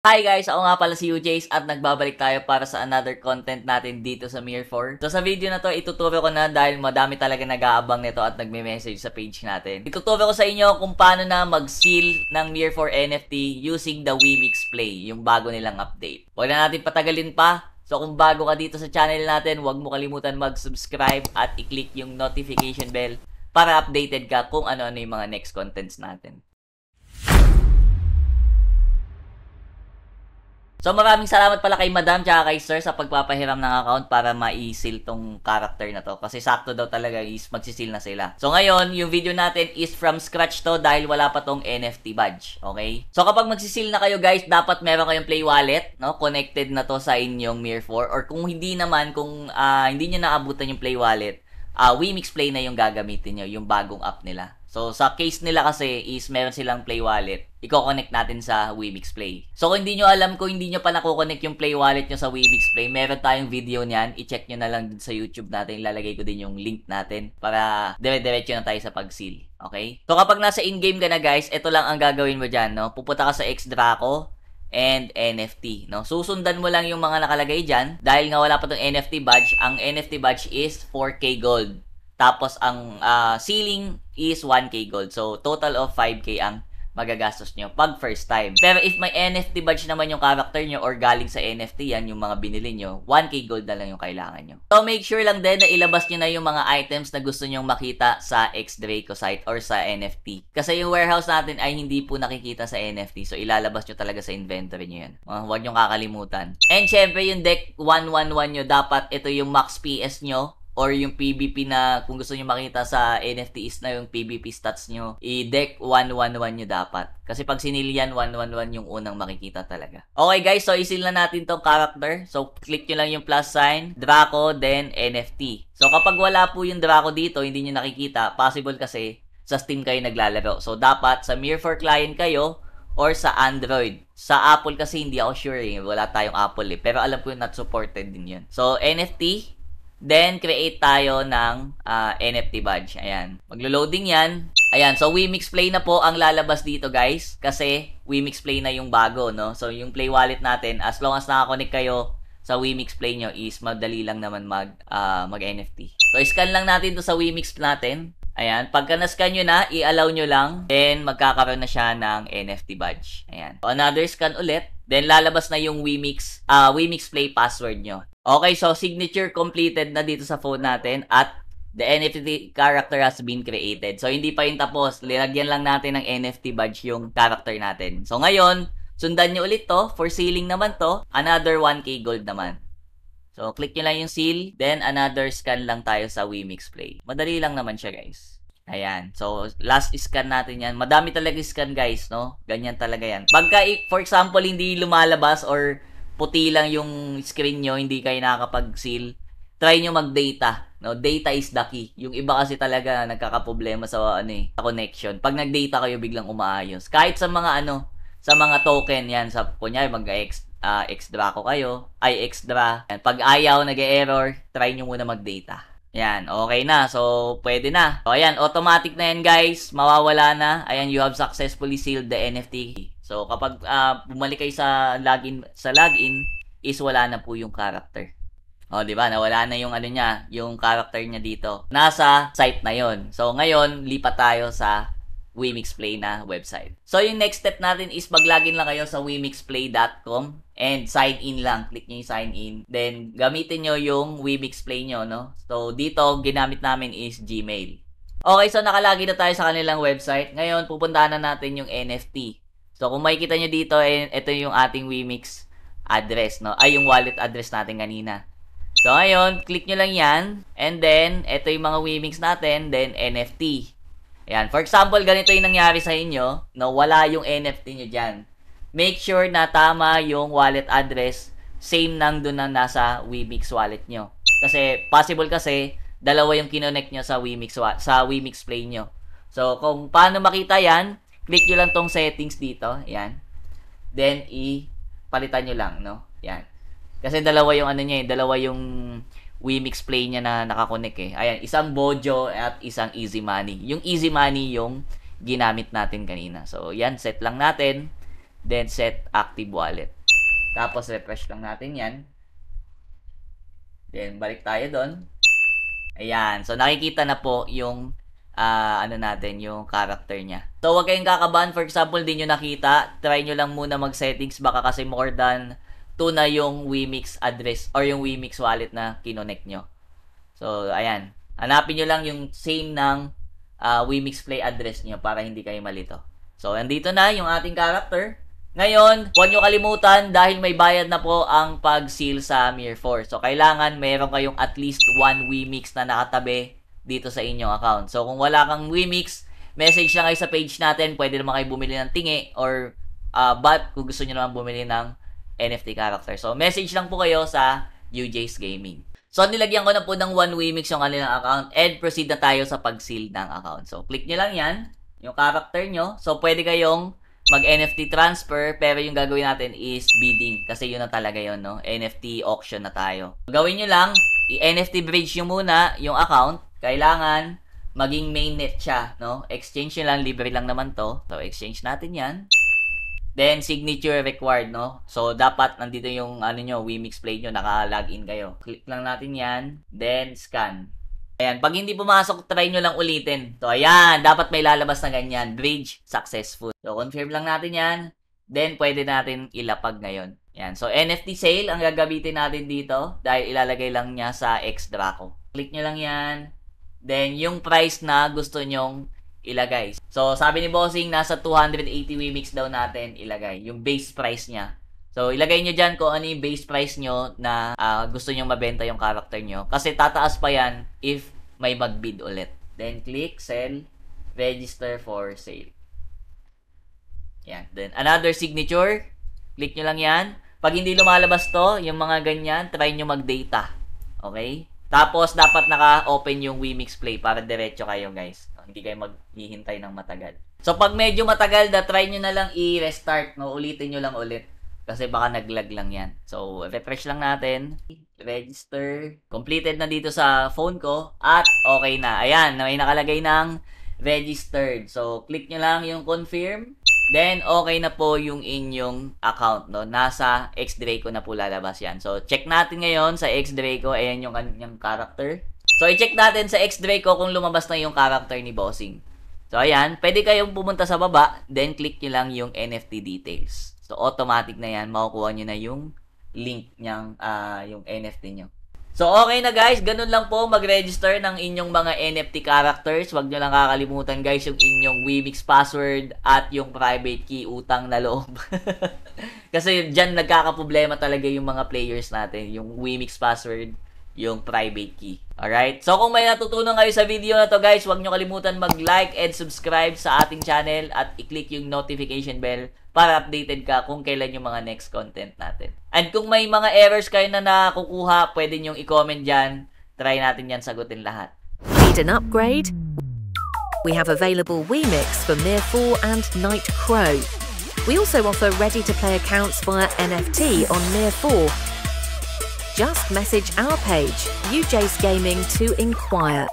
Hi guys! Ako nga pala si UJs at nagbabalik tayo para sa another content natin dito sa Mir4. So sa video na to, ituturo ko na dahil madami talaga nag-aabang nito at nagme-message sa page natin. Ituturo ko sa inyo kung paano na mag-seal ng Mir4 NFT using the Wemix Play, yung bago nilang update. Huwag na natin patagalin pa. So kung bago ka dito sa channel natin, huwag mo kalimutan mag-subscribe at i-click yung notification bell para updated ka kung ano-ano yung mga next contents natin. So maraming salamat pala kay Madam tsaka kay Sir sa pagpapahiram ng account para ma-seal tong character na to. Kasi sakto daw talaga is magsisil na sila. So ngayon, yung video natin is from scratch to dahil wala pa tong NFT badge. Okay? So kapag magsisil na kayo guys, dapat meron kayong Play Wallet, no? Connected na to sa inyong Mir4. Or kung hindi naman, kung hindi nyo naabutan yung Play Wallet, Wemix Play na yung gagamitin nyo, yung bagong app nila. So, sa case nila kasi is meron silang Play Wallet. I-connect natin sa Wemix Play. So, kung hindi nyo alam, kung hindi nyo pa nakukonect yung Play Wallet nyo sa Wemix Play, meron tayong video niyan. I-check nyo na lang sa YouTube natin. Ilalagay ko din yung link natin para dire-diretso na tayo sa pag-seal. Okay? So, kapag nasa in-game ka na guys, ito lang ang gagawin mo dyan. No? Pupunta ka sa Xdraco and NFT. No? Susundan mo lang yung mga nakalagay dyan. Dahil nga wala pa tong NFT badge, ang NFT badge is 4K gold. Tapos, ang ceiling is 1K gold. So, total of 5K ang magagastos nyo pag first time. Pero if may NFT badge naman yung character nyo or galing sa NFT yan, yung mga binili nyo, 1K gold na lang yung kailangan nyo. So, make sure lang din na ilabas nyo na yung mga items na gusto nyong makita sa Xdraco site or sa NFT. Kasi yung warehouse natin ay hindi po nakikita sa NFT. So, ilalabas nyo talaga sa inventory nyo yan. Huwag nyong kakalimutan. And syempre, yung deck 111 nyo, dapat ito yung max PS nyo. Or yung PVP na kung gusto nyo makita sa NFT is na yung PVP stats nyo, i-deck 111 nyo dapat. Kasi pag sinil yan, 111 yung unang makikita talaga. Okay guys, so isil na natin tong character. So click nyo lang yung plus sign, Draco, then NFT. So kapag wala po yung Draco dito, hindi nyo nakikita, possible kasi sa Steam kayo naglalaro. So dapat sa Mir4 client kayo or sa Android. Sa Apple kasi hindi ako sure eh. Wala tayong Apple eh. Pero alam ko not supported din yun. So NFT. Then, create tayo ng NFT badge. Ayan. Maglo-loading yan. Ayan. So, Wemix Play na po ang lalabas dito, guys. Kasi, Wemix Play na yung bago, no? So, yung Play Wallet natin, as long as nakakonect kayo sa Wemix Play nyo, is madali lang naman mag-NFT. So, scan lang natin to sa Wemix natin. Ayan. Pagka na-scan nyo na, i-allow nyo lang. Then, magkakaroon na siya ng NFT badge. Ayan. So, another scan ulit. Then, lalabas na yung Wemix Play password nyo. Okay, so signature completed na dito sa phone natin at the NFT character has been created. So, hindi pa yung tapos. Lilagyan lang natin ng NFT badge yung character natin. So, ngayon, sundan nyo ulit to. For sealing naman to, another 1K gold naman. So, click nyo lang yung seal. Then, another scan lang tayo sa Wemix Play. Madali lang naman siya, guys. Ayan. So, last scan natin yan. Madami talaga scan, guys, no? Ganyan talaga yan. Pagka, for example, hindi lumalabas or puti lang yung screen nyo, hindi kayo nakakapag-seal, try nyo mag-data. No? Data is the key. Yung iba kasi talaga nagkakaproblema sa sa connection. Pag nag-data kayo, biglang umaayos. Kahit sa mga sa mga token yan, sa kunyari Xdraco kayo, Xdra. Pag ayaw, nag-error, try nyo muna mag-data. Yan, okay na. So, pwede na. So, ayan, automatic na yan, guys. Mawawala na. Ayan, you have successfully sealed the NFT. So, kapag bumalik kayo sa login is wala na po yung character. O, di ba? Nawala na yung niya, yung character niya dito. Nasa site na yon. So, ngayon, lipat tayo sa Wemix Play na website. So, yung next step natin is mag-login lang kayo sa wemixplay.com and sign in lang. Click nyo yung sign in. Then, gamitin nyo yung Wemix Play nyo, no? So, dito, ginamit namin is Gmail. Okay, so nakalagin na tayo sa kanilang website. Ngayon, pupuntahan na natin yung NFT. So, kung makikita nyo dito, ito yung ating Wemix address, no? Ay, yung wallet address natin kanina. So, ngayon, click nyo lang yan. And then, ito yung mga Wemix natin. Then, NFT. Ayan. For example, ganito yung nangyari sa inyo, no? Wala yung NFT nyo dyan. Make sure na tama yung wallet address. Same nang doon na nasa Wemix wallet nyo. Kasi, possible kasi, dalawa yung kinonect nyo sa Wemix Play nyo. So, kung paano makita yan, click nyo lang tong settings dito. Ayan. Then, palitan nyo lang, no? Ayan. Kasi dalawa yung dalawa yung Wemix Play niya na nakakonect eh. Ayan, isang Bojo at isang Easy Money. Yung Easy Money yung ginamit natin kanina. So, yan, set lang natin. then set active wallet. Tapos refresh lang natin yan. Then balik tayo doon. Ayan. So nakikita na po yung yung character niya. So wag kayong kakabahan. For example, di nyo nakita, try nyo lang muna mag-settings, baka kasi more than 2 na yung Wemix address or yung Wemix wallet na kinonect nyo. So ayan. Hanapin nyo lang yung same ng Wemix Play address nyo para hindi kayo malito. So andito na yung ating character. Ngayon, huwag nyo kalimutan dahil may bayad na po ang pag-seal sa Mir4. So kailangan meron kayong at least 1 Wemix na nakatabi dito sa inyong account. So kung wala kang Wemix, message lang kayo sa page natin. Pwede naman kayo bumili ng tingi or bot kung gusto nyo naman bumili ng NFT character. So message lang po kayo sa UJ's Gaming. So nilagyan ko na po ng 1 Wemix yung kanilang account and proceed na tayo sa pag-seal ng account. So click nyo lang yan, yung character nyo. So pwede kayong mag-NFT transfer, pero yung gagawin natin is bidding. Kasi yun na talaga yun, no? NFT auction na tayo. Gawin nyo lang, i-NFT bridge nyo muna yung account. Kailangan maging mainnet siya, no? Exchange nyo lang, libre lang naman to. So, exchange natin yan. Then, signature required, no? So, dapat nandito yung, Wemix Play nyo, naka-login kayo. Click lang natin yan. Then, scan. Ayan, pag hindi pumasok, try nyo lang ulitin. So, ayan, dapat may lalabas na ganyan. Bridge, successful. So, confirm lang natin yan. Then, pwede natin ilapag ngayon. Ayan, so NFT sale ang gagamitin natin dito dahil ilalagay lang niya sa X-Draco. Click nyo lang yan. Then, yung price na gusto nyong ilagay. So, sabi ni Bossing, nasa 280 Wemix daw natin ilagay. Yung base price niya. So, ilagay nyo dyan kung ano yung base price nyo na gusto nyo mabenta yung character nyo. Kasi tataas pa yan if may mag-bid ulit. Then, click, sell, register for sale. Yan. Then, another signature. Click nyo lang yan. Pag hindi lumalabas to, yung mga ganyan, try nyo mag-data. Okay? Tapos, dapat naka-open yung Wemix Play para diretso kayo, guys. Hindi kayo maghihintay ng matagal. So, pag medyo matagal try nyo na lang i-restart, no? Ulitin nyo lang ulit. Kasi baka nag-lag lang yan. So, refresh lang natin. Register. Completed na dito sa phone ko. At okay na. Ayan, may nakalagay ng registered. So, click nyo lang yung confirm. Then, okay na po yung inyong account, no? Nasa X-Draco na po lalabas yan. So, check natin ngayon sa X-Draco. Ayan yung kanyang character. So, i-check natin sa X-Draco kung lumabas na yung character ni Bossing. So, ayan. Pwede kayong pumunta sa baba. Then, click nyo lang yung NFT details. So, automatic na yan. Makukuha nyo na yung link niyang, yung NFT nyo. So, okay na guys. Ganun lang po mag-register ng inyong mga NFT characters. Huwag nyo lang kakalimutan guys yung inyong Wemix password at yung private key, utang na loob. Kasi dyan nagkakaproblema talaga yung mga players natin. Yung Wemix password, yung private key. Alright? So, kung may natutunan kayo sa video na to guys, huwag nyo kalimutan mag-like and subscribe sa ating channel at i-click yung notification bell para updated ka kung kailan yung mga next content natin. And kung may mga errors kayo na nakukuha, pwede nyong i-comment dyan. Try natin yan sagutin lahat. Need an upgrade? We have available Wemix for Mir4 and Nightcrow. We also offer ready-to-play accounts via NFT on Mir4. Just message our page, UJ's Gaming, to inquire.